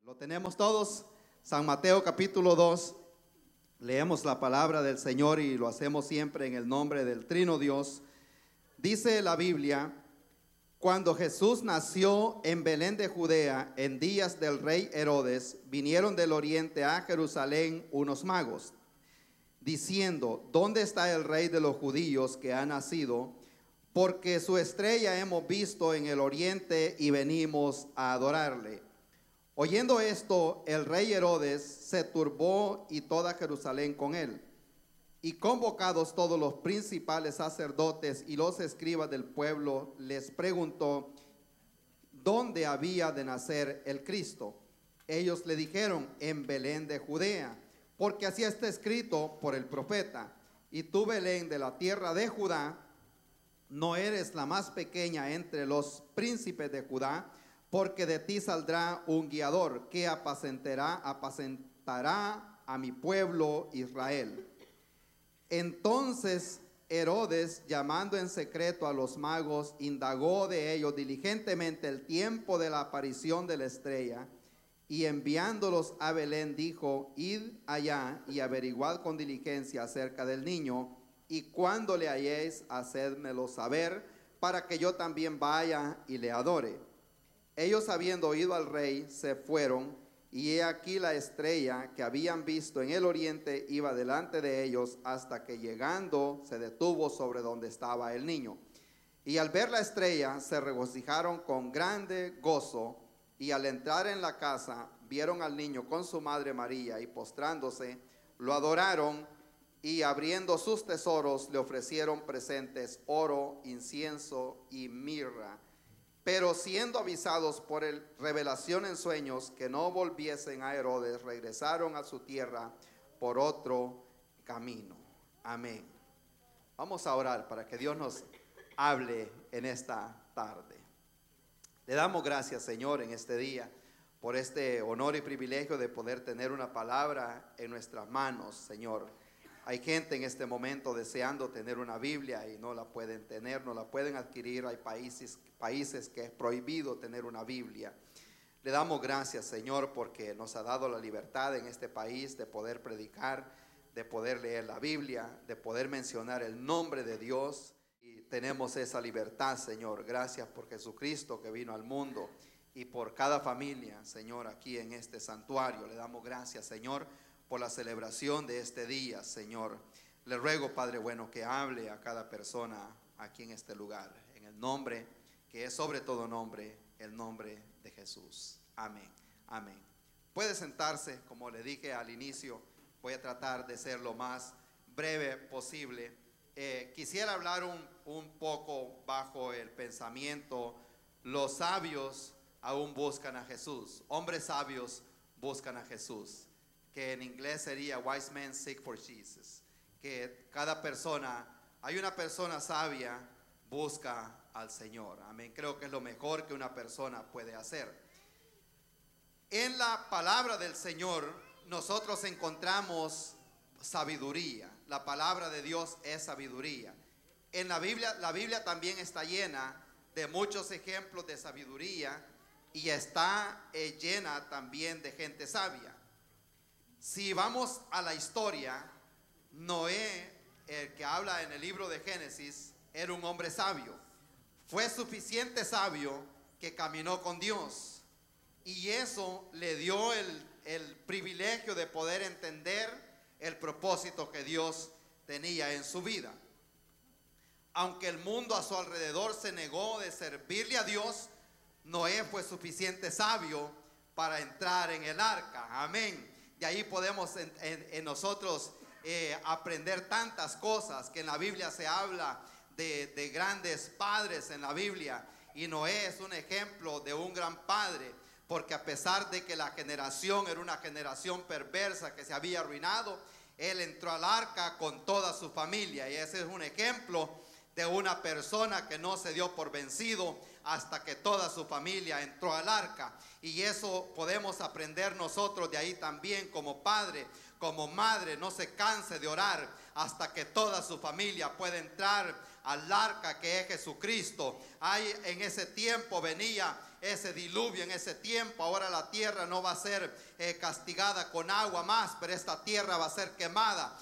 Lo tenemos todos. San Mateo capítulo 2. Leemos la palabra del Señor y lo hacemos siempre en el nombre del Trino Dios. Dice la Biblia: cuando Jesús nació en Belén de Judea, en días del rey Herodes, vinieron del oriente a Jerusalén unos magos, diciendo: ¿dónde está el rey de los judíos que ha nacido? Porque su estrella hemos visto en el oriente y venimos a adorarle. Oyendo esto, el rey Herodes se turbó y toda Jerusalén con él. Y convocados todos los principales sacerdotes y los escribas del pueblo, les preguntó dónde había de nacer el Cristo. Ellos le dijeron: en Belén de Judea, porque así está escrito por el profeta: y tú, Belén, de la tierra de Judá, no eres la más pequeña entre los príncipes de Judá, porque de ti saldrá un guiador que apacentará a mi pueblo Israel. Entonces Herodes, llamando en secreto a los magos, indagó de ellos diligentemente el tiempo de la aparición de la estrella, y enviándolos a Belén dijo: id allá y averiguad con diligencia acerca del niño, y cuando le halléis, hacedmelo saber, para que yo también vaya y le adore. Ellos, habiendo oído al rey, se fueron, y he aquí la estrella que habían visto en el oriente iba delante de ellos, hasta que llegando se detuvo sobre donde estaba el niño. Y al ver la estrella se regocijaron con grande gozo, y al entrar en la casa vieron al niño con su madre María, y postrándose lo adoraron, y abriendo sus tesoros le ofrecieron presentes: oro, incienso y mirra. Pero siendo avisados por revelación en sueños que no volviesen a Herodes, regresaron a su tierra por otro camino. Amén. Vamos a orar para que Dios nos hable en esta tarde. Le damos gracias, Señor, en este día por este honor y privilegio de poder tener una palabra en nuestras manos, Señor. Hay gente en este momento deseando tener una Biblia y no la pueden tener, no la pueden adquirir. Hay países que es prohibido tener una Biblia. Le damos gracias, Señor, porque nos ha dado la libertad en este país de poder predicar, de poder leer la Biblia, de poder mencionar el nombre de Dios. Y tenemos esa libertad, Señor. Gracias por Jesucristo que vino al mundo y por cada familia, Señor, aquí en este santuario. Le damos gracias, Señor, por la celebración de este día, Señor. Le ruego, Padre bueno, que hable a cada persona aquí en este lugar, en el nombre que es sobre todo nombre, el nombre de Jesús. Amén, amén. Puede sentarse. Como le dije al inicio, voy a tratar de ser lo más breve posible. Quisiera hablar un poco bajo el pensamiento: los sabios aún buscan a Jesús. Hombres sabios buscan a Jesús, que en inglés sería wise men seek for Jesus. Que cada persona, hay una persona sabia, busca al Señor. Amén. Creo que es lo mejor que una persona puede hacer. En la palabra del Señor nosotros encontramos sabiduría. La palabra de Dios es sabiduría. En la Biblia también está llena de muchos ejemplos de sabiduría, y está llena también de gente sabia. Si vamos a la historia, Noé, el que habla en el libro de Génesis, era un hombre sabio. Fue suficiente sabio que caminó con Dios, y eso le dio el privilegio de poder entender el propósito que Dios tenía en su vida. Aunque el mundo a su alrededor se negó de servirle a Dios, Noé fue suficiente sabio para entrar en el arca. Amén. De ahí podemos en nosotros aprender tantas cosas, que en la Biblia se habla de grandes padres en la Biblia, y Noé es un ejemplo de un gran padre, porque a pesar de que la generación era una generación perversa que se había arruinado, él entró al arca con toda su familia, y ese es un ejemplo de una persona que no se dio por vencido hasta que toda su familia entró al arca. Y eso podemos aprender nosotros de ahí también. Como padre, como madre, no se canse de orar hasta que toda su familia pueda entrar al arca que es Jesucristo. Ahí en ese tiempo venía ese diluvio, en ese tiempo. Ahora la tierra no va a ser castigada con agua más, pero esta tierra va a ser quemada.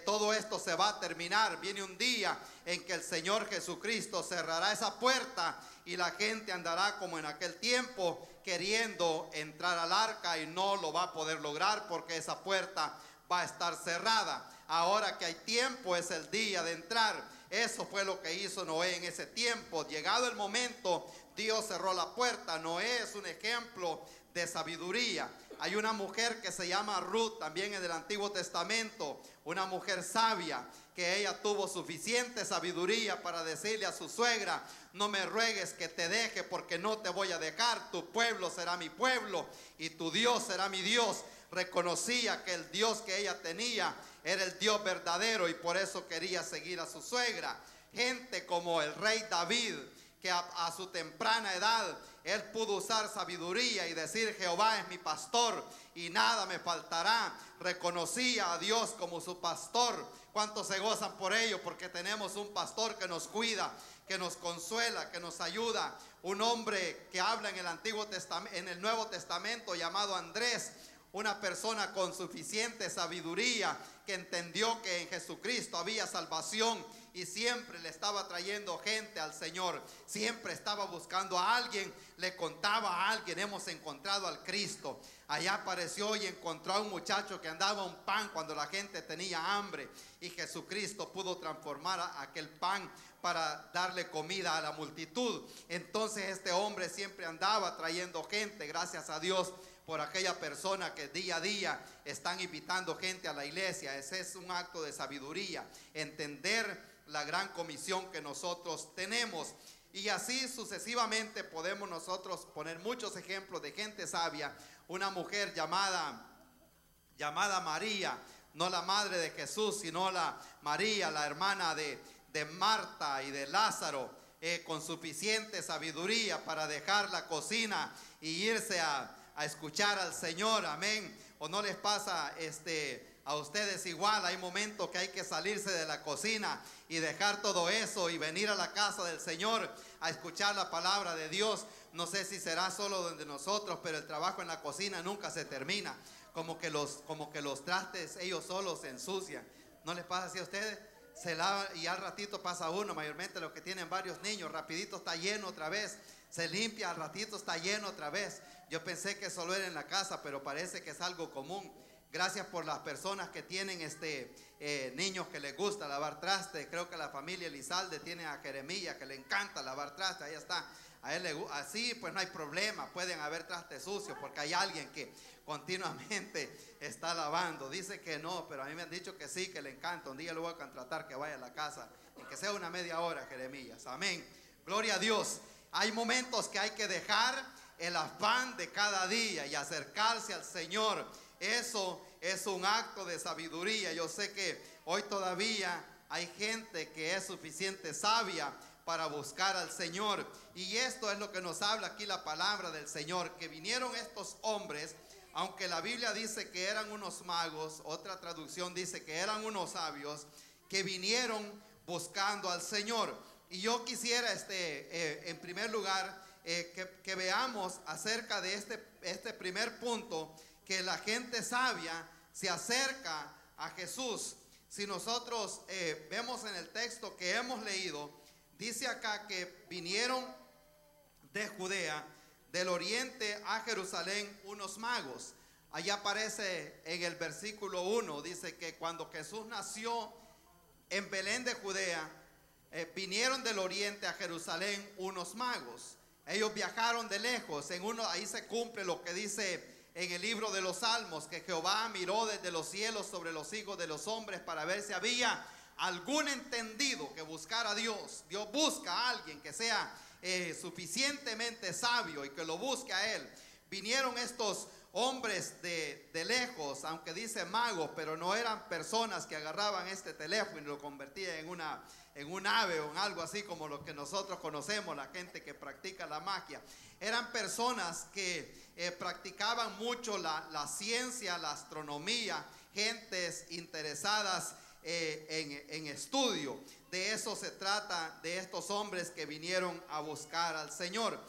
Todo esto se va a terminar. Viene un día en que el Señor Jesucristo cerrará esa puerta y la gente andará como en aquel tiempo, queriendo entrar al arca y no lo va a poder lograr porque esa puerta va a estar cerrada. Ahora que hay tiempo, es el día de entrar. Eso fue lo que hizo Noé en ese tiempo. Llegado el momento, Dios cerró la puerta. Noé es un ejemplo de sabiduría. Hay una mujer que se llama Ruth, también en el Antiguo Testamento, una mujer sabia, que ella tuvo suficiente sabiduría para decirle a su suegra: no me ruegues que te deje, porque no te voy a dejar. Tu pueblo será mi pueblo y tu Dios será mi Dios. Reconocía que el Dios que ella tenía era el Dios verdadero y por eso quería seguir a su suegra. Gente como el rey David, que a su temprana edad él pudo usar sabiduría y decir: Jehová es mi pastor y nada me faltará. Reconocía a Dios como su pastor. ¿Cuántos se gozan por ello? Porque tenemos un pastor que nos cuida, que nos consuela, que nos ayuda. Un hombre que habla en el Antiguo Testamento, en el Nuevo Testamento, llamado Andrés. Una persona con suficiente sabiduría, que entendió que en Jesucristo había salvación y siempre le estaba trayendo gente al Señor. Siempre estaba buscando a alguien, le contaba a alguien: hemos encontrado al Cristo. Allá apareció y encontró a un muchacho que andaba un pan cuando la gente tenía hambre, y Jesucristo pudo transformar aquel pan para darle comida a la multitud. Entonces este hombre siempre andaba trayendo gente. Gracias a Dios por aquella persona que día a día están invitando gente a la iglesia. Ese es un acto de sabiduría, entender la gran comisión que nosotros tenemos. Y así sucesivamente podemos nosotros poner muchos ejemplos de gente sabia. Una mujer llamada María, no la madre de Jesús, sino la María, la hermana de Marta y de Lázaro, con suficiente sabiduría para dejar la cocina y irse a escuchar al Señor. Amén. ¿O no les pasa a ustedes igual? Hay momentos que hay que salirse de la cocina y dejar todo eso y venir a la casa del Señor a escuchar la palabra de Dios. No sé si será solo donde nosotros, pero el trabajo en la cocina nunca se termina. Como que los trastes ellos solos se ensucian. ¿No les pasa así a ustedes? Se lava y al ratito pasa uno, mayormente los que tienen varios niños, rapidito está lleno otra vez. Se limpia, al ratito está lleno otra vez. Yo pensé que solo era en la casa, pero parece que es algo común. Gracias por las personas que tienen niños que les gusta lavar traste. Creo que la familia Elizalde tiene a Jeremías que le encanta lavar traste. Ahí está. A él así pues no hay problema. Pueden haber trastes sucios porque hay alguien que continuamente está lavando. Dice que no, pero a mí me han dicho que sí, que le encanta. Un día lo voy a contratar que vaya a la casa, y que sea una media hora, Jeremías. Amén. Gloria a Dios. Hay momentos que hay que dejar el afán de cada día y acercarse al Señor. Eso es un acto de sabiduría. Yo sé que hoy todavía hay gente que es suficiente sabia para buscar al Señor. Y esto es lo que nos habla aquí la palabra del Señor, que vinieron estos hombres, aunque la Biblia dice que eran unos magos, otra traducción dice que eran unos sabios, que vinieron buscando al Señor. Y yo quisiera en primer lugar que veamos acerca de este primer punto, que la gente sabia se acerca a Jesús. Si nosotros vemos en el texto que hemos leído, dice acá que vinieron de Judea, del oriente a Jerusalén, unos magos. Allá aparece en el versículo 1, dice que cuando Jesús nació en Belén de Judea, vinieron del oriente a Jerusalén unos magos. Ellos viajaron de lejos. Ahí se cumple lo que dice en el libro de los Salmos, que Jehová miró desde los cielos sobre los hijos de los hombres para ver si había algún entendido que buscara a Dios. Dios busca a alguien que sea suficientemente sabio y que lo busque a Él. Vinieron estos hombres de lejos, aunque dice magos, pero no eran personas que agarraban este teléfono y lo convertían en un ave o en algo así como lo que nosotros conocemos, la gente que practica la magia. Eran personas que practicaban mucho la ciencia, la astronomía, gentes interesadas en estudio. de eso se trata, de estos hombres que vinieron a buscar al Señor.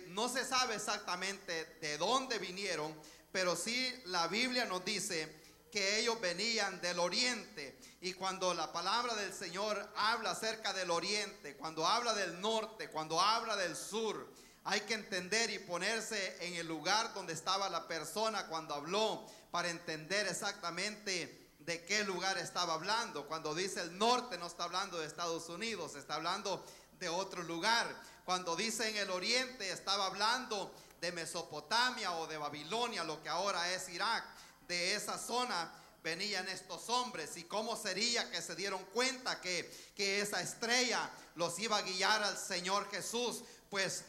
No se sabe exactamente de dónde vinieron, pero sí la Biblia nos dice que ellos venían del oriente. Y cuando la palabra del Señor habla acerca del oriente, cuando habla del norte, cuando habla del sur, hay que entender y ponerse en el lugar donde estaba la persona cuando habló, para entender exactamente de qué lugar estaba hablando. Cuando dice el norte, no está hablando de Estados Unidos, está hablando de otro lugar. Cuando dice en el oriente, estaba hablando de Mesopotamia o de Babilonia, lo que ahora es Irak. De esa zona venían estos hombres. Y cómo sería que se dieron cuenta que esa estrella los iba a guiar al Señor Jesús. Pues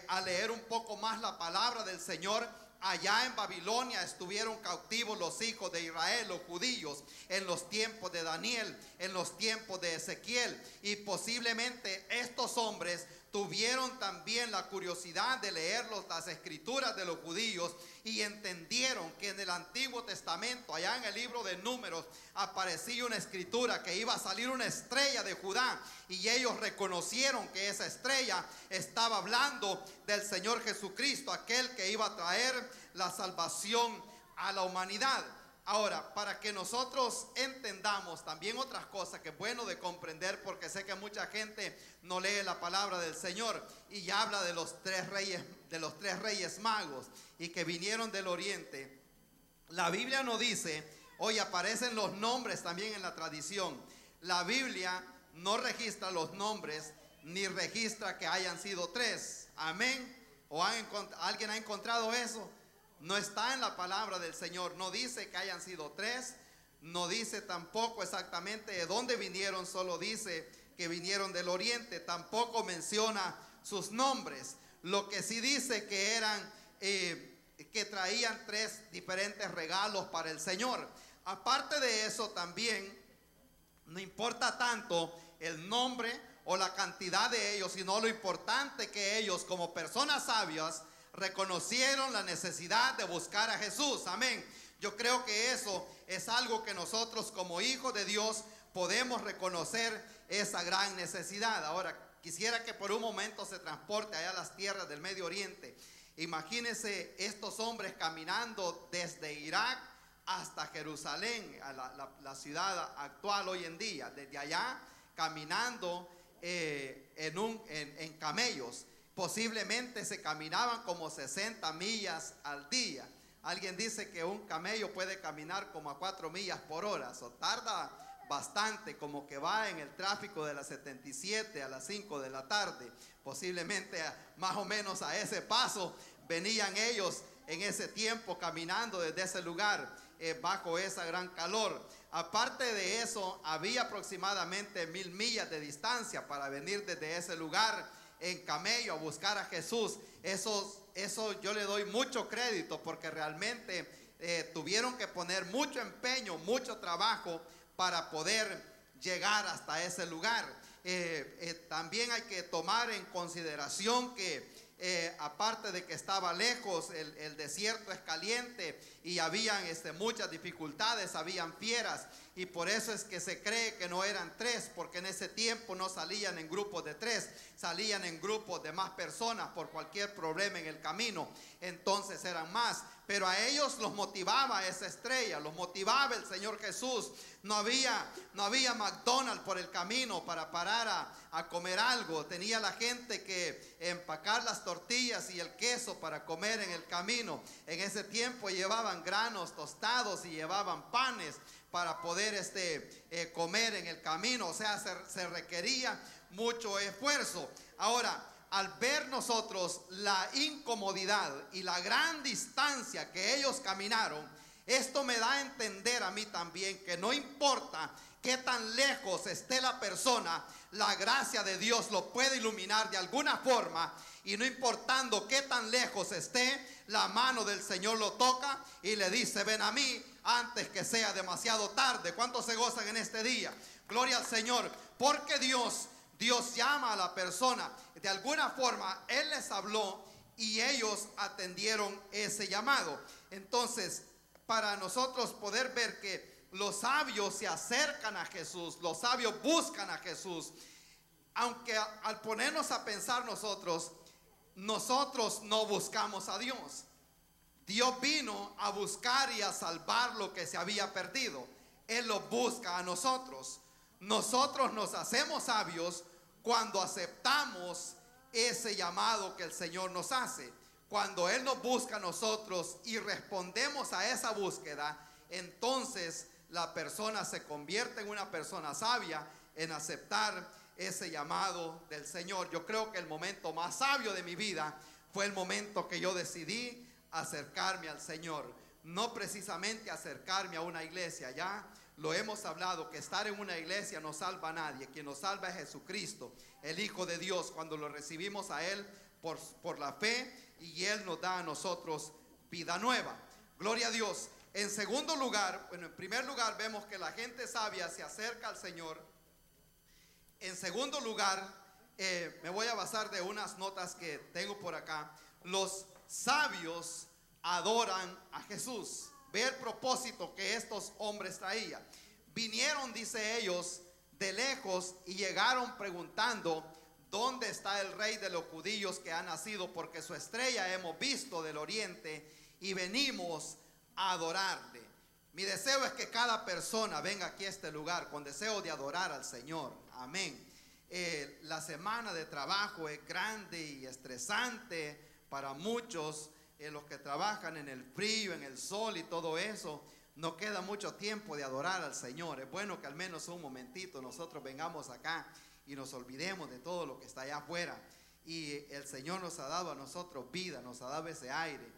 al leer un poco más la palabra del Señor, allá en Babilonia estuvieron cautivos los hijos de Israel, los judíos, en los tiempos de Daniel, en los tiempos de Ezequiel. Y posiblemente estos hombres tuvieron también la curiosidad de leer las escrituras de los judíos y entendieron que en el Antiguo Testamento, allá en el libro de Números, aparecía una escritura que iba a salir una estrella de Judá, y ellos reconocieron que esa estrella estaba hablando del Señor Jesucristo, aquel que iba a traer la salvación a la humanidad. Ahora, para que nosotros entendamos también otras cosas que es bueno de comprender, porque sé que mucha gente no lee la palabra del Señor y ya habla de los tres reyes magos y que vinieron del oriente. La Biblia no dice, hoy aparecen los nombres también en la tradición. La Biblia no registra los nombres ni registra que hayan sido tres. Amén. ¿O alguien ha encontrado eso? No está en la palabra del Señor. No dice que hayan sido tres. No dice tampoco exactamente de dónde vinieron. Solo dice que vinieron del oriente. Tampoco menciona sus nombres. Lo que sí dice que eran que traían tres diferentes regalos para el Señor. Aparte de eso, también no importa tanto el nombre o la cantidad de ellos, sino lo importante que ellos, como personas sabias, reconocieron la necesidad de buscar a Jesús. Amén. Yo creo que eso es algo que nosotros como hijos de Dios podemos reconocer, esa gran necesidad. Ahora, quisiera que por un momento se transporte allá a las tierras del Medio Oriente. Imagínense estos hombres caminando desde Irak hasta Jerusalén, a la ciudad actual hoy en día. Desde allá caminando en camellos. Posiblemente se caminaban como 60 millas al día. Alguien dice que un camello puede caminar como a 4 millas por hora. Eso tarda bastante, como que va en el tráfico de la 77 a las 5 de la tarde. Posiblemente más o menos a ese paso venían ellos en ese tiempo caminando desde ese lugar bajo esa gran calor. Aparte de eso, había aproximadamente 1000 millas de distancia para venir desde ese lugar en camello a buscar a Jesús. Eso yo le doy mucho crédito, porque realmente tuvieron que poner mucho empeño, mucho trabajo para poder llegar hasta ese lugar. También hay que tomar en consideración que aparte de que estaba lejos, el desierto es caliente y habían muchas dificultades, habían fieras, y por eso es que se cree que no eran tres, porque en ese tiempo no salían en grupos de tres, salían en grupos de más personas por cualquier problema en el camino. Entonces eran más, pero a ellos los motivaba esa estrella, los motivaba el Señor Jesús. No había McDonald's por el camino para parar a comer algo. Tenía la gente que empacar las tortillas y el queso para comer en el camino. En ese tiempo llevaban granos tostados y llevaban panes para poder comer en el camino. O sea, se requería mucho esfuerzo. Ahora, al ver nosotros la incomodidad y la gran distancia que ellos caminaron, esto me da a entender a mí también que no importa qué tan lejos esté la persona, la gracia de Dios lo puede iluminar de alguna forma, y no importando qué tan lejos esté, la mano del Señor lo toca y le dice: ven a mí antes que sea demasiado tarde. ¿Cuántos se gozan en este día? Gloria al Señor, porque Dios llama a la persona. De alguna forma Él les habló y ellos atendieron ese llamado. Entonces, para nosotros poder ver que los sabios se acercan a Jesús, los sabios buscan a Jesús. Aunque al ponernos a pensar nosotros no buscamos a Dios. Dios vino a buscar y a salvar lo que se había perdido. Él lo busca a nosotros. Nosotros nos hacemos sabios cuando aceptamos ese llamado que el Señor nos hace. Cuando Él nos busca a nosotros y respondemos a esa búsqueda, entonces la persona se convierte en una persona sabia en aceptar ese llamado del Señor. Yo creo que el momento más sabio de mi vida fue el momento que yo decidí acercarme al Señor. No precisamente acercarme a una iglesia, ya lo hemos hablado, que estar en una iglesia no salva a nadie. Quien nos salva es Jesucristo, el Hijo de Dios, cuando lo recibimos a Él por la fe, y Él nos da a nosotros vida nueva. Gloria a Dios. En segundo lugar, en primer lugar vemos que la gente sabia se acerca al Señor. En segundo lugar, me voy a basar de unas notas que tengo por acá. Los sabios adoran a Jesús. Ve el propósito que estos hombres traían. Vinieron, dice ellos, de lejos y llegaron preguntando: ¿dónde está el rey de los judíos que ha nacido? Porque su estrella hemos visto del oriente y venimos a adorarle. Mi deseo es que cada persona venga aquí a este lugar con deseo de adorar al Señor. Amén. La semana de trabajo es grande y estresante para muchos. Los que trabajan en el frío, en el sol y todo eso, no queda mucho tiempo de adorar al Señor. Es bueno que al menos un momentito nosotros vengamos acá y nos olvidemos de todo lo que está allá afuera. Y el Señor nos ha dado a nosotros vida, nos ha dado ese aire.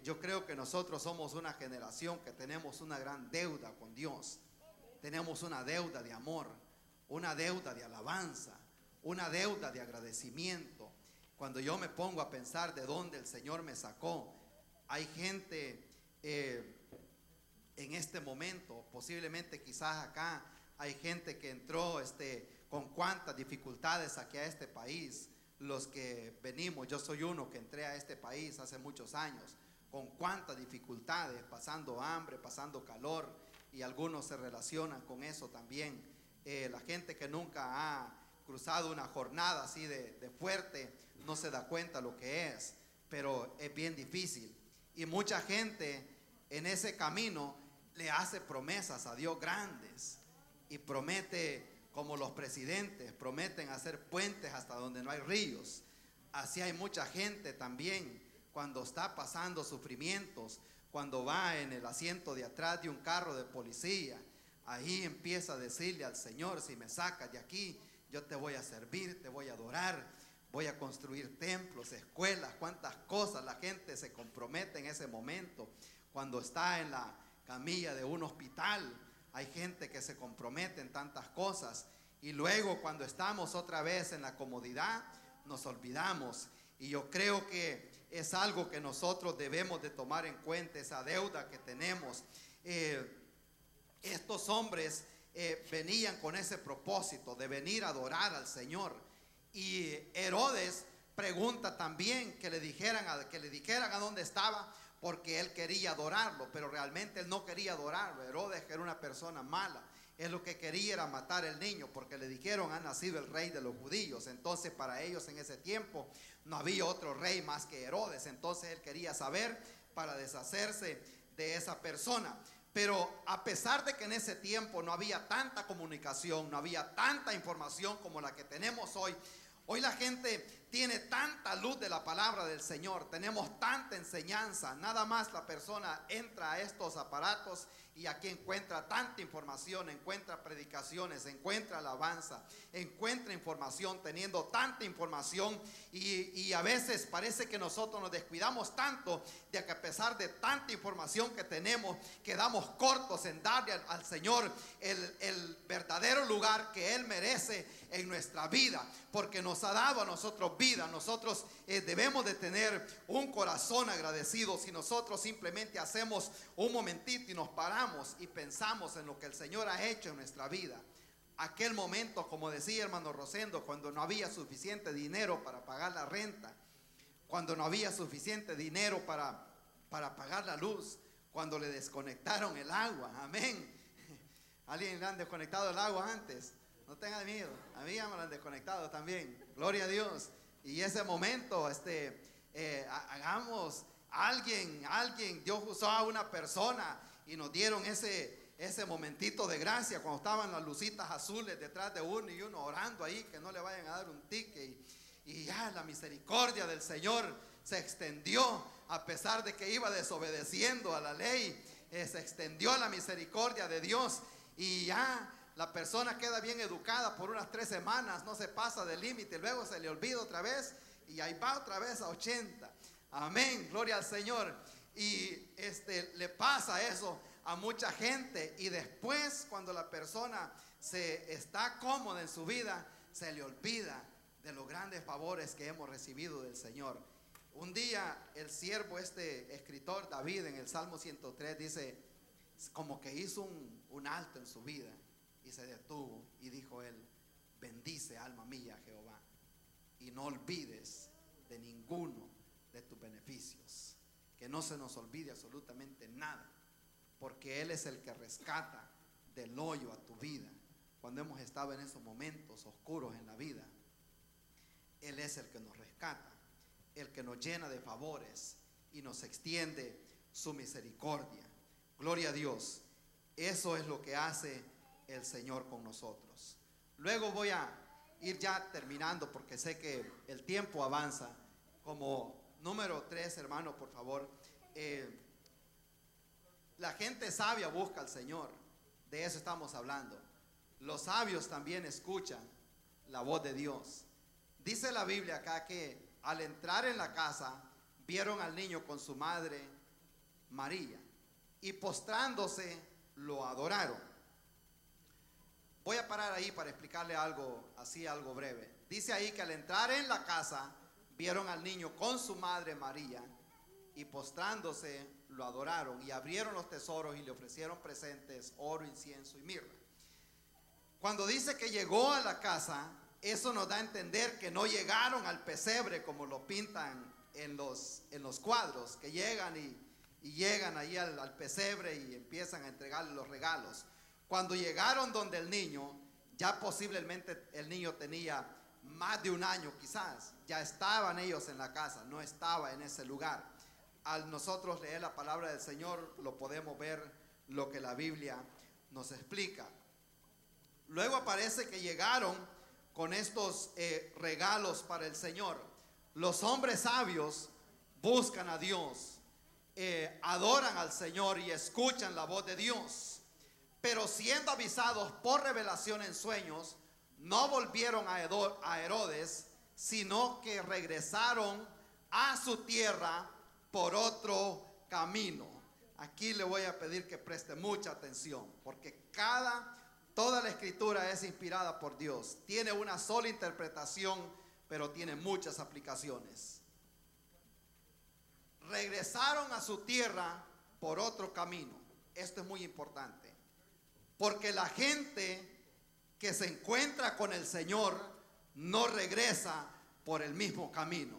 Yo creo que nosotros somos una generación que tenemos una gran deuda con Dios. Tenemos una deuda de amor, una deuda de alabanza, una deuda de agradecimiento. Cuando yo me pongo a pensar de dónde el Señor me sacó, hay gente en este momento, posiblemente quizás acá, hay gente que entró con cuántas dificultades aquí a este país. Los que venimos, yo soy uno que entré a este país hace muchos años, con cuántas dificultades, pasando hambre, pasando calor, y algunos se relacionan con eso también. La gente que nunca ha cruzado una jornada así de fuerte, no se da cuenta lo que es, pero es bien difícil. Y mucha gente en ese camino le hace promesas a Dios grandes y promete, como los presidentes prometen hacer puentes hasta donde no hay ríos. Así hay mucha gente también cuando está pasando sufrimientos, cuando va en el asiento de atrás de un carro de policía, ahí empieza a decirle al Señor: si me sacas de aquí, yo te voy a servir, te voy a adorar, voy a construir templos, escuelas, cuántas cosas. La gente se compromete en ese momento. Cuando está en la camilla de un hospital, hay gente que se compromete en tantas cosas. Y luego cuando estamos otra vez en la comodidad, nos olvidamos. Y yo creo que es algo que nosotros debemos de tomar en cuenta, esa deuda que tenemos. Estos hombres venían con ese propósito de venir a adorar al Señor. Y Herodes pregunta también que le dijeran a dónde estaba, porque él quería adorarlo, pero realmente él no quería adorarlo. Herodes era una persona mala. Él lo que quería era matar al niño, porque le dijeron: ha nacido el rey de los judíos. Entonces para ellos en ese tiempo no había otro rey más que Herodes. Entonces él quería saber para deshacerse de esa persona. Pero a pesar de que en ese tiempo no había tanta comunicación, no había tanta información como la que tenemos hoy, hoy la gente tiene tanta luz de la palabra del Señor, tenemos tanta enseñanza. Nada más la persona entra a estos aparatos y aquí encuentra tanta información, encuentra predicaciones, encuentra alabanza, encuentra información, teniendo tanta información, y a veces parece que nosotros nos descuidamos tanto de que a pesar de tanta información que tenemos, quedamos cortos en darle al Señor el verdadero lugar que Él merece en nuestra vida, porque nos ha dado a nosotros vida. Nosotros debemos de tener un corazón agradecido. Si nosotros simplemente hacemos un momentito y nos paramos y pensamos en lo que el Señor ha hecho en nuestra vida, aquel momento, como decía hermano Rosendo, cuando no había suficiente dinero para pagar la renta, cuando no había suficiente dinero para pagar la luz, cuando le desconectaron el agua, amén, ¿Alguien le han desconectado el agua antes? No tengan miedo, a mí ya me lo han desconectado también, gloria a Dios. Y ese momento, hagamos, alguien, Dios usó a una persona y nos dieron ese momentito de gracia cuando estaban las lucitas azules detrás de uno y uno orando ahí que no le vayan a dar un tique, y ya la misericordia del Señor se extendió a pesar de que iba desobedeciendo a la ley. Se extendió la misericordia de Dios y ya la persona queda bien educada por unas 3 semanas, no se pasa del límite, luego se le olvida otra vez y ahí va otra vez a 80. Amén, gloria al Señor. Y le pasa eso a mucha gente, y después cuando la persona se está cómoda en su vida, se le olvida de los grandes favores que hemos recibido del Señor. Un día el siervo, escritor David, en el Salmo 103 dice, como que hizo un alto en su vida y se detuvo y dijo él: bendice alma mía Jehová y no olvides de ninguno de tus beneficios. Que no se nos olvide absolutamente nada, porque Él es el que rescata del hoyo a tu vida. Cuando hemos estado en esos momentos oscuros en la vida, Él es el que nos rescata, el que nos llena de favores y nos extiende su misericordia. Gloria a Dios. Eso es lo que hace el Señor con nosotros. Luego voy a ir ya terminando porque sé que el tiempo avanza. Como número 3, hermano, por favor. La gente sabia busca al Señor. De eso estamos hablando. Los sabios también escuchan la voz de Dios. Dice la Biblia acá que al entrar en la casa vieron al niño con su madre María y postrándose lo adoraron. Voy a parar ahí para explicarle algo así, algo breve. Dice ahí que al entrar en la casa vieron al niño con su madre María y postrándose lo adoraron, y abrieron los tesoros y le ofrecieron presentes, oro, incienso y mirra. Cuando dice que llegó a la casa, eso nos da a entender que no llegaron al pesebre como lo pintan en los cuadros, que llegan y llegan ahí al pesebre y empiezan a entregarle los regalos. Cuando llegaron donde el niño, ya posiblemente el niño tenía más de 1 año quizás, ya estaban ellos en la casa, no estaba en ese lugar. Al nosotros leer la palabra del Señor, lo podemos ver lo que la Biblia nos explica. Luego aparece que llegaron con estos regalos para el Señor. Los hombres sabios buscan a Dios, adoran al Señor y escuchan la voz de Dios. Pero siendo avisados por revelación en sueños, no volvieron a Herodes, sino que regresaron a su tierra por otro camino. Aquí le voy a pedir que preste mucha atención, porque toda la escritura es inspirada por Dios. Tiene una sola interpretación, pero tiene muchas aplicaciones. Regresaron a su tierra por otro camino. Esto es muy importante, porque la gente que se encuentra con el Señor no regresa por el mismo camino.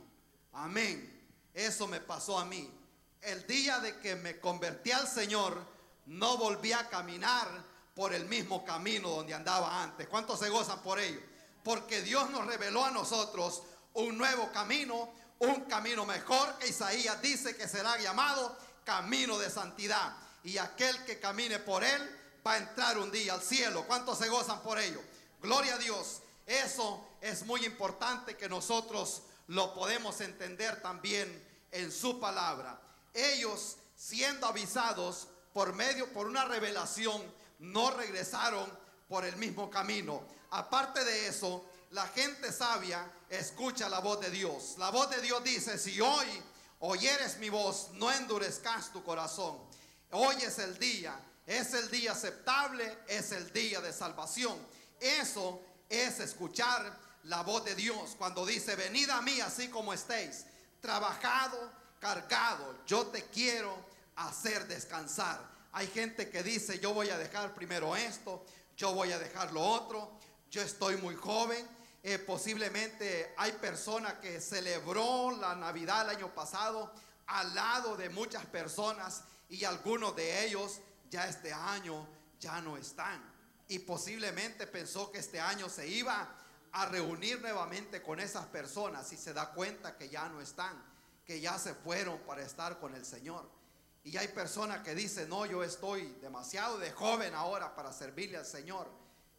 Amén. Eso me pasó a mí. El día de que me convertí al Señor, no volví a caminar por el mismo camino donde andaba antes. ¿Cuántos se gozan por ello? Porque Dios nos reveló a nosotros un nuevo camino, un camino mejor, que Isaías dice que será llamado camino de santidad. Y aquel que camine por él va a entrar un día al cielo. ¿Cuántos se gozan por ello? Gloria a Dios. Eso es muy importante que nosotros lo podemos entender también en su palabra. Ellos, siendo avisados por una revelación, no regresaron por el mismo camino. Aparte de eso, la gente sabia escucha la voz de Dios. La voz de Dios dice: si hoy oyeres mi voz, no endurezcas tu corazón. Hoy es el día aceptable, es el día de salvación. Eso es escuchar la voz de Dios cuando dice: venid a mí así como estéis, trabajado, cargado, yo te quiero hacer descansar. Hay gente que dice: yo voy a dejar primero esto, yo voy a dejar lo otro, yo estoy muy joven. Posiblemente hay personas que celebró la Navidad el año pasado al lado de muchas personas, y algunos de ellos ya este año ya no están. y posiblemente pensó que este año se iba a reunir nuevamente con esas personas y se da cuenta que ya no están, que ya se fueron para estar con el Señor. Y hay personas que dicen: no, yo estoy demasiado de joven ahora para servirle al Señor.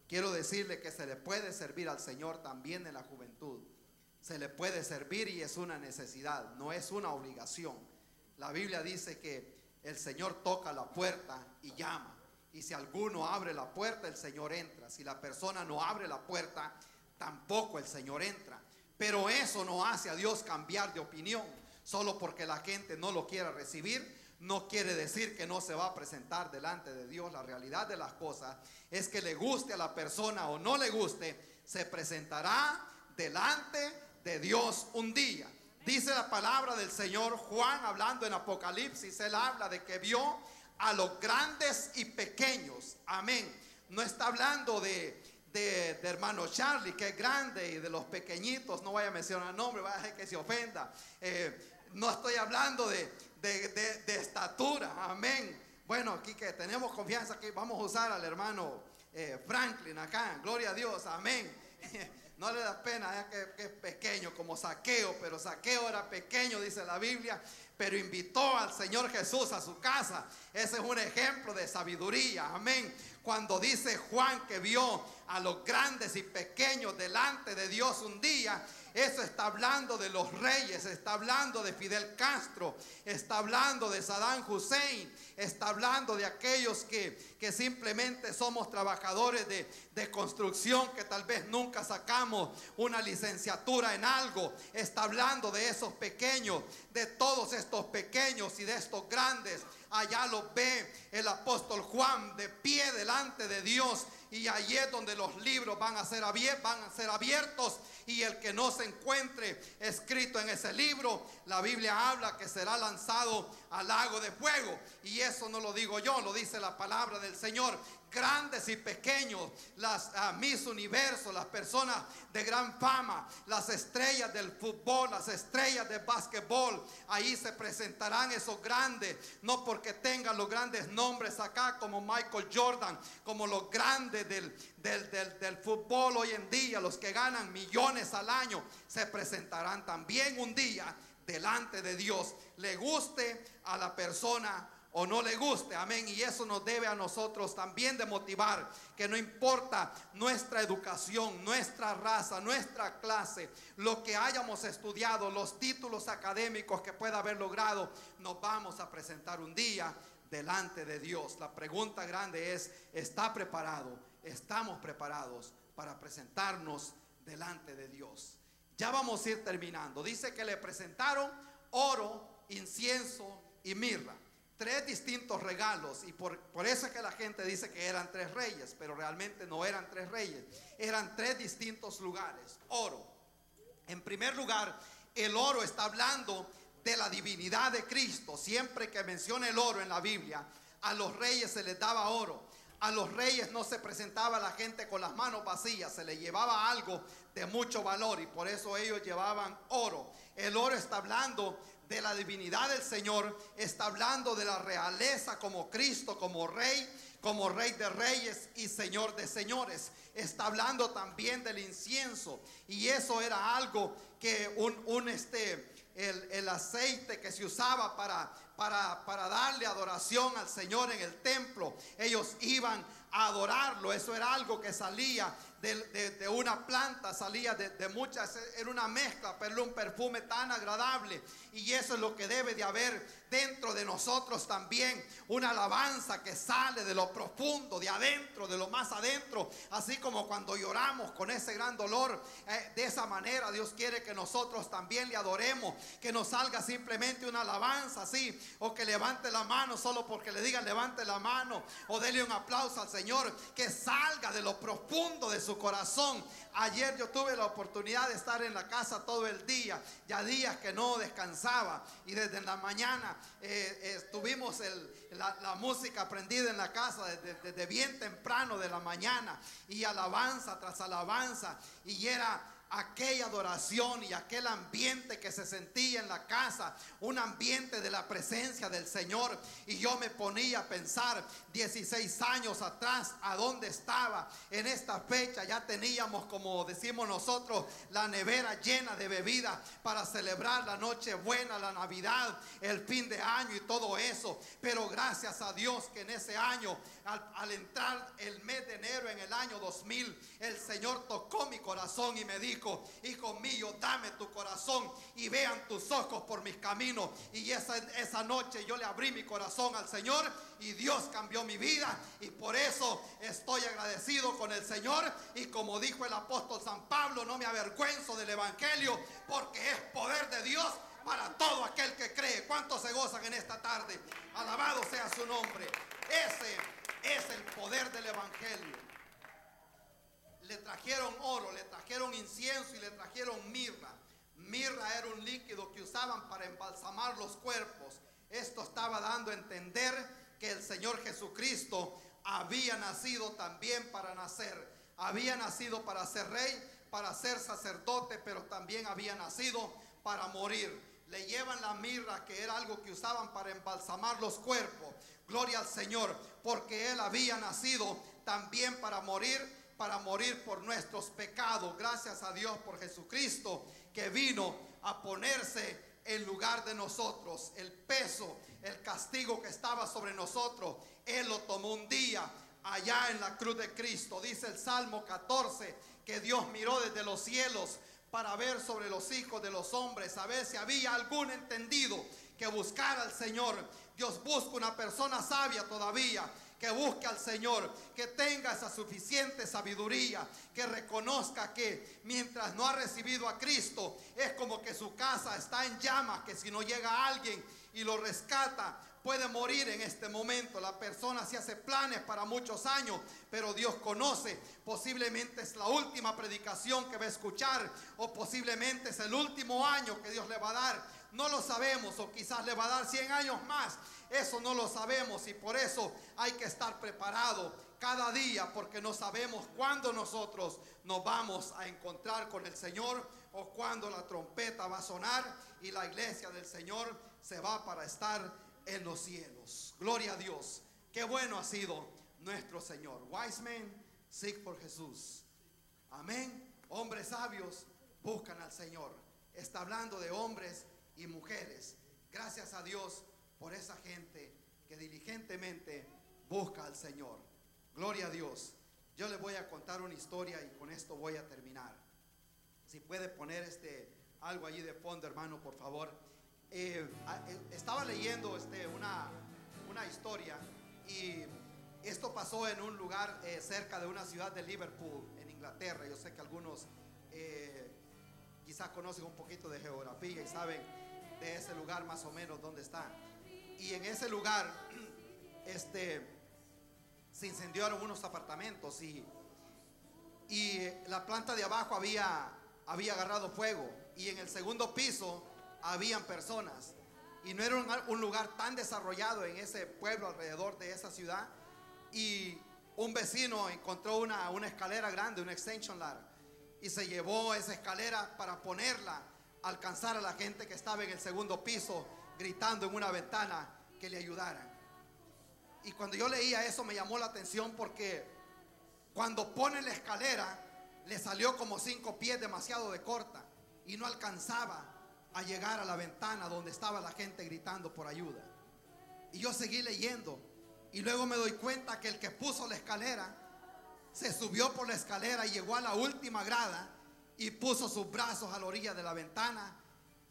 Quiero decirle que se le puede servir al Señor también en la juventud. Se le puede servir y es una necesidad, no es una obligación. La Biblia dice que el Señor toca la puerta y llama. Y si alguno abre la puerta, el Señor entra. Si la persona no abre la puerta, tampoco el Señor entra. Pero eso no hace a Dios cambiar de opinión. Solo porque la gente no lo quiera recibir, no quiere decir que no se va a presentar delante de Dios. La realidad de las cosas es que le guste a la persona o no le guste, se presentará delante de Dios un día. Dice la palabra del Señor. Juan, hablando en Apocalipsis, él habla de que vio a los grandes y pequeños. Amén. No está hablando de hermano Charlie, que es grande, y de los pequeñitos. No vaya a mencionar el nombre, vaya a dejar que se ofenda. No estoy hablando de estatura. Amén. Bueno, aquí que tenemos confianza, que vamos a usar al hermano Franklin acá. Gloria a Dios. Amén. No le da pena que es pequeño como Zaqueo, pero Zaqueo era pequeño, dice la Biblia, pero invitó al Señor Jesús a su casa. Ese es un ejemplo de sabiduría. Amén. Cuando dice Juan que vio a los grandes y pequeños delante de Dios un día, eso está hablando de los reyes, está hablando de Fidel Castro, está hablando de Saddam Hussein, está hablando de aquellos que simplemente somos trabajadores de construcción, que tal vez nunca sacamos una licenciatura en algo. Está hablando de esos pequeños, de todos estos pequeños y de estos grandes. Allá los ve el apóstol Juan de pie delante de Dios, y allí es donde los libros van a ser abiertos, y el que no se encuentre escrito en ese libro, la Biblia habla que será lanzado al lago de fuego. Y eso no lo digo yo, lo dice la palabra del Señor. Grandes y pequeños, las Miss Universo, las personas de gran fama, las estrellas del fútbol, las estrellas del básquetbol, ahí se presentarán esos grandes, no porque tengan los grandes nombres acá como Michael Jordan, como los grandes del fútbol hoy en día, los que ganan millones al año, se presentarán también un día delante de Dios, le guste a la persona o no le guste. Amén. Y eso nos debe a nosotros también de motivar, que no importa nuestra educación, nuestra raza, nuestra clase, lo que hayamos estudiado, los títulos académicos que pueda haber logrado, nos vamos a presentar un día delante de Dios. La pregunta grande es: ¿está preparado? ¿Estamos preparados para presentarnos delante de Dios? Ya vamos a ir terminando. Dice que le presentaron oro, incienso y mirra. Tres distintos regalos, y por eso es que la gente dice que eran tres reyes, pero realmente no eran tres reyes, eran tres distintos lugares. Oro. En primer lugar, el oro está hablando de la divinidad de Cristo. Siempre que menciona el oro en la Biblia, a los reyes se les daba oro. A los reyes no se presentaba la gente con las manos vacías, se les llevaba algo de mucho valor, y por eso ellos llevaban oro. El oro está hablando de la divinidad del Señor, está hablando de la realeza como Cristo, como Rey de reyes y Señor de señores. Está hablando también del incienso, y eso era algo que el aceite que se usaba para darle adoración al Señor en el templo. Ellos iban a adorarlo. Eso era algo que salía de una planta, salía de muchas, era una mezcla, pero era un perfume tan agradable. Y eso es lo que debe de haber dentro de nosotros también, una alabanza que sale de lo profundo, de adentro, de lo más adentro. Así como cuando lloramos con ese gran dolor, de esa manera Dios quiere que nosotros también le adoremos, que nos salga simplemente una alabanza así, o que levante la mano solo porque le digan levante la mano, o dele un aplauso al Señor, que salga de lo profundo de su corazón. Ayer yo tuve la oportunidad de estar en la casa todo el día, ya días que no descansaba, y desde la mañana tuvimos la música prendida en la casa desde bien temprano de la mañana, y alabanza tras alabanza, y era aquella adoración y aquel ambiente que se sentía en la casa, un ambiente de la presencia del Señor. Y yo me ponía a pensar 16 años atrás a dónde estaba. En esta fecha ya teníamos, como decimos nosotros, la nevera llena de bebida para celebrar la Nochebuena, la Navidad, el fin de año y todo eso. Pero gracias a Dios que en ese año, al entrar el mes de enero en el año 2000, el Señor tocó mi corazón y me dijo: hijo mío, dame tu corazón y vean tus ojos por mis caminos. Y esa noche yo le abrí mi corazón al Señor y Dios cambió mi vida, y por eso estoy agradecido con el Señor. Y como dijo el apóstol San Pablo, no me avergüenzo del evangelio, porque es poder de Dios para todo aquel que cree. ¿Cuántos se gozan en esta tarde? Alabado sea su nombre. Ese es el poder del evangelio. Le trajeron oro, le trajeron incienso y le trajeron mirra. Mirra era un líquido que usaban para embalsamar los cuerpos. Esto estaba dando a entender que el Señor Jesucristo había nacido también para nacer. Había nacido para ser rey, para ser sacerdote, pero también había nacido para morir. Le llevan la mirra, que era algo que usaban para embalsamar los cuerpos. Gloria al Señor, porque Él había nacido también para morir por nuestros pecados. Gracias a Dios por Jesucristo, que vino a ponerse en lugar de nosotros. El peso, el castigo que estaba sobre nosotros, Él lo tomó un día allá en la cruz de Cristo. Dice el Salmo 14 que Dios miró desde los cielos para ver sobre los hijos de los hombres, a ver si había algún entendido que buscara al Señor. Dios busca una persona sabia todavía, que busque al Señor, que tenga esa suficiente sabiduría, que reconozca que mientras no ha recibido a Cristo, es como que su casa está en llamas, que si no llega alguien y lo rescata, puede morir en este momento. La persona se hace planes para muchos años, pero Dios conoce. Posiblemente es la última predicación que va a escuchar, o posiblemente es el último año que Dios le va a dar. No lo sabemos, o quizás le va a dar 100 años más. Eso no lo sabemos, y por eso hay que estar preparado cada día, porque no sabemos cuándo nosotros nos vamos a encontrar con el Señor, o cuándo la trompeta va a sonar y la iglesia del Señor se va para estar en los cielos. Gloria a Dios. Qué bueno ha sido nuestro Señor. Wise men seek for Jesús. Amén. Hombres sabios buscan al Señor. Está hablando de hombres y mujeres. Gracias a Dios por esa gente que diligentemente busca al Señor. Gloria a Dios. Yo les voy a contar una historia y con esto voy a terminar. Si puede poner algo allí de fondo, hermano, por favor. Estaba leyendo una historia, y esto pasó en un lugar cerca de una ciudad de Liverpool, en Inglaterra. Yo sé que algunos quizás conocen un poquito de geografía y saben de ese lugar más o menos dónde está. Y en ese lugar se incendiaron unos apartamentos, y la planta de abajo había agarrado fuego, y en el segundo piso habían personas, y no era un lugar tan desarrollado en ese pueblo alrededor de esa ciudad. Y un vecino encontró una escalera grande, una extension ladder, y se llevó esa escalera para ponerla, alcanzar a la gente que estaba en el segundo piso, gritando en una ventana que le ayudaran. Y cuando yo leía eso me llamó la atención, porque cuando ponen la escalera le salió como 5 pies demasiado de corta, y no alcanzaba a llegar a la ventana donde estaba la gente gritando por ayuda. Y yo seguí leyendo, y luego me doy cuenta que el que puso la escalera se subió por la escalera y llegó a la última grada y puso sus brazos a la orilla de la ventana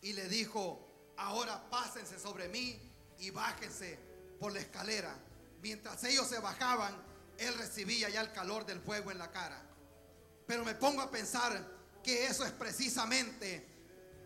y le dijo: ahora pásense sobre mí y bájense por la escalera. Mientras ellos se bajaban, él recibía ya el calor del fuego en la cara. Pero me pongo a pensar que eso es precisamente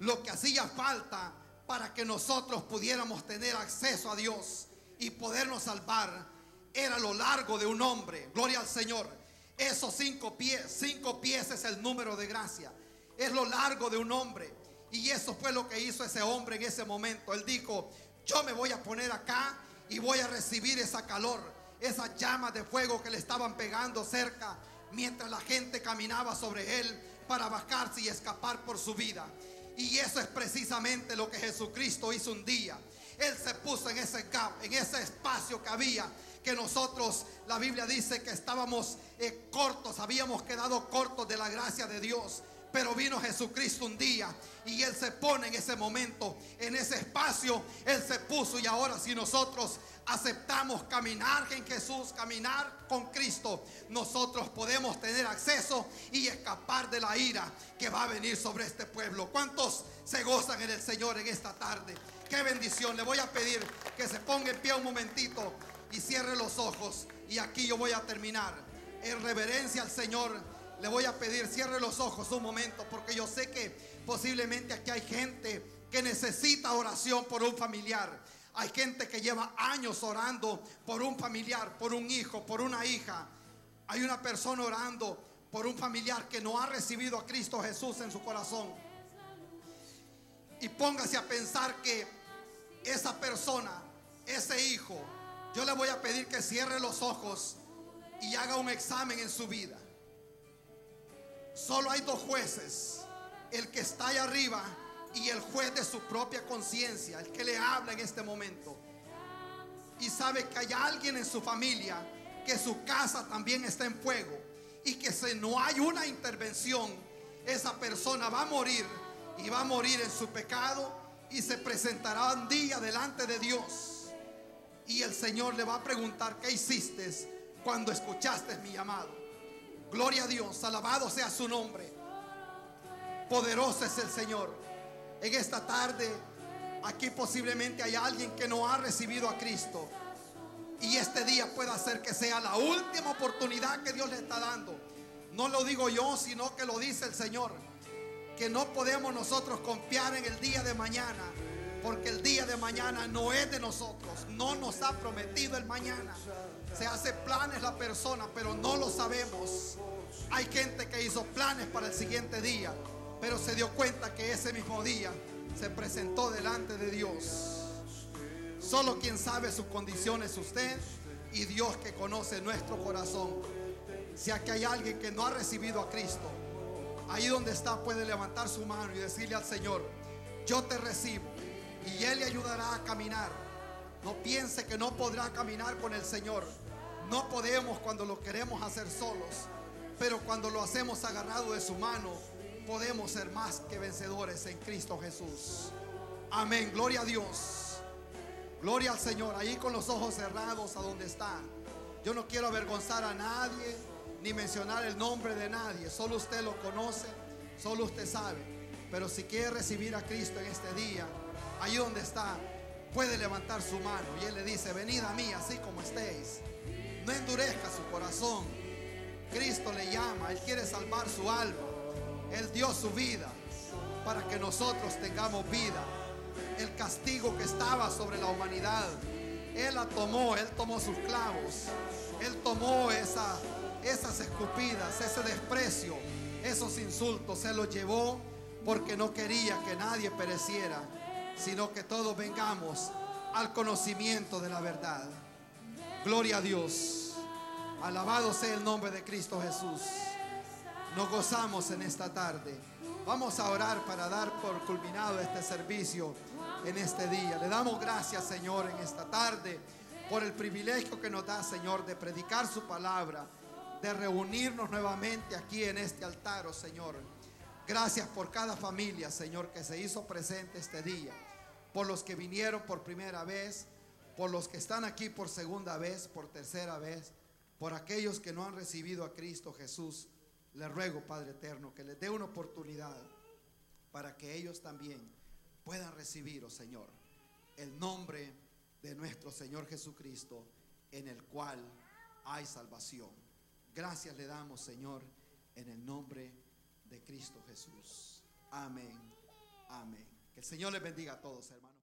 lo que hacía falta para que nosotros pudiéramos tener acceso a Dios y podernos salvar. Era lo largo de un hombre. Gloria al Señor. Esos 5 pies es el número de gracia. Es lo largo de un hombre. Y eso fue lo que hizo ese hombre en ese momento. Él dijo: yo me voy a poner acá y voy a recibir esa calor, esas llamas de fuego que le estaban pegando cerca, mientras la gente caminaba sobre él. para bajarse y escapar por su vida. Y eso es precisamente lo que Jesucristo hizo un día. Él se puso en ese gap, en ese espacio que había, que nosotros, la Biblia dice que estábamos cortos, habíamos quedado cortos de la gracia de Dios. Pero vino Jesucristo un día y Él se pone en ese momento, en ese espacio, Él se puso. Y ahora si nosotros aceptamos caminar en Jesús, caminar con Cristo, nosotros podemos tener acceso y escapar de la ira que va a venir sobre este pueblo. ¿Cuántos se gozan en el Señor en esta tarde? Qué bendición. Le voy a pedir que se ponga en pie un momentito y cierre los ojos. Y aquí yo voy a terminar. En reverencia al Señor, le voy a pedir, cierre los ojos un momento, porque yo sé que posiblemente aquí hay gente que necesita oración por un familiar. Hay gente que lleva años orando por un familiar, por un hijo, por una hija. Hay una persona orando por un familiar que no ha recibido a Cristo Jesús en su corazón. Y póngase a pensar que esa persona, ese hijo, yo le voy a pedir que cierre los ojos y haga un examen en su vida. Solo hay dos jueces, el que está allá arriba y el juez de su propia conciencia, el que le habla en este momento. Y sabe que hay alguien en su familia, que su casa también está en fuego, y que si no hay una intervención, esa persona va a morir, y va a morir en su pecado, y se presentará un día delante de Dios. Y el Señor le va a preguntar: ¿qué hiciste cuando escuchaste mi llamado? Gloria a Dios, alabado sea su nombre. Poderoso es el Señor. En esta tarde, aquí posiblemente hay alguien que no ha recibido a Cristo. Y este día puede hacer que sea la última oportunidad que Dios le está dando. No lo digo yo, sino que lo dice el Señor. Que no podemos nosotros confiar en el día de mañana, porque el día de mañana no es de nosotros. No nos ha prometido el mañana. Se hace planes la persona, pero no lo sabemos. Hay gente que hizo planes para el siguiente día, pero se dio cuenta que ese mismo día se presentó delante de Dios. Solo quien sabe sus condiciones es usted y Dios, que conoce nuestro corazón. Si aquí hay alguien que no ha recibido a Cristo, ahí donde está puede levantar su mano y decirle al Señor: yo te recibo. Y Él le ayudará a caminar. No piense que no podrá caminar con el Señor. No podemos cuando lo queremos hacer solos, pero cuando lo hacemos agarrado de su mano, podemos ser más que vencedores en Cristo Jesús. Amén, gloria a Dios. Gloria al Señor. Ahí con los ojos cerrados a donde está. Yo no quiero avergonzar a nadie, ni mencionar el nombre de nadie. Solo usted lo conoce, solo usted sabe. Pero si quiere recibir a Cristo en este día, ahí donde está, puede levantar su mano y Él le dice: venid a mí así como estéis. No endurezca su corazón. Cristo le llama, Él quiere salvar su alma. Él dio su vida para que nosotros tengamos vida. El castigo que estaba sobre la humanidad, Él la tomó. Él tomó sus clavos. Él tomó esas escupidas, ese desprecio, esos insultos. Se los llevó porque no quería que nadie pereciera, sino que todos vengamos al conocimiento de la verdad. Gloria a Dios. Alabado sea el nombre de Cristo Jesús. Nos gozamos en esta tarde. Vamos a orar para dar por culminado este servicio en este día. Le damos gracias, Señor, en esta tarde por el privilegio que nos da, Señor, de predicar su palabra, de reunirnos nuevamente aquí en este altar, oh Señor. Gracias por cada familia, Señor, que se hizo presente este día, por los que vinieron por primera vez, por los que están aquí por segunda vez, por tercera vez, por aquellos que no han recibido a Cristo Jesús. Le ruego, Padre eterno, que les dé una oportunidad para que ellos también puedan recibir, oh Señor, el nombre de nuestro Señor Jesucristo, en el cual hay salvación. Gracias le damos, Señor, en el nombre de Cristo Jesús. Amén. Amén. Que el Señor les bendiga a todos, hermanos.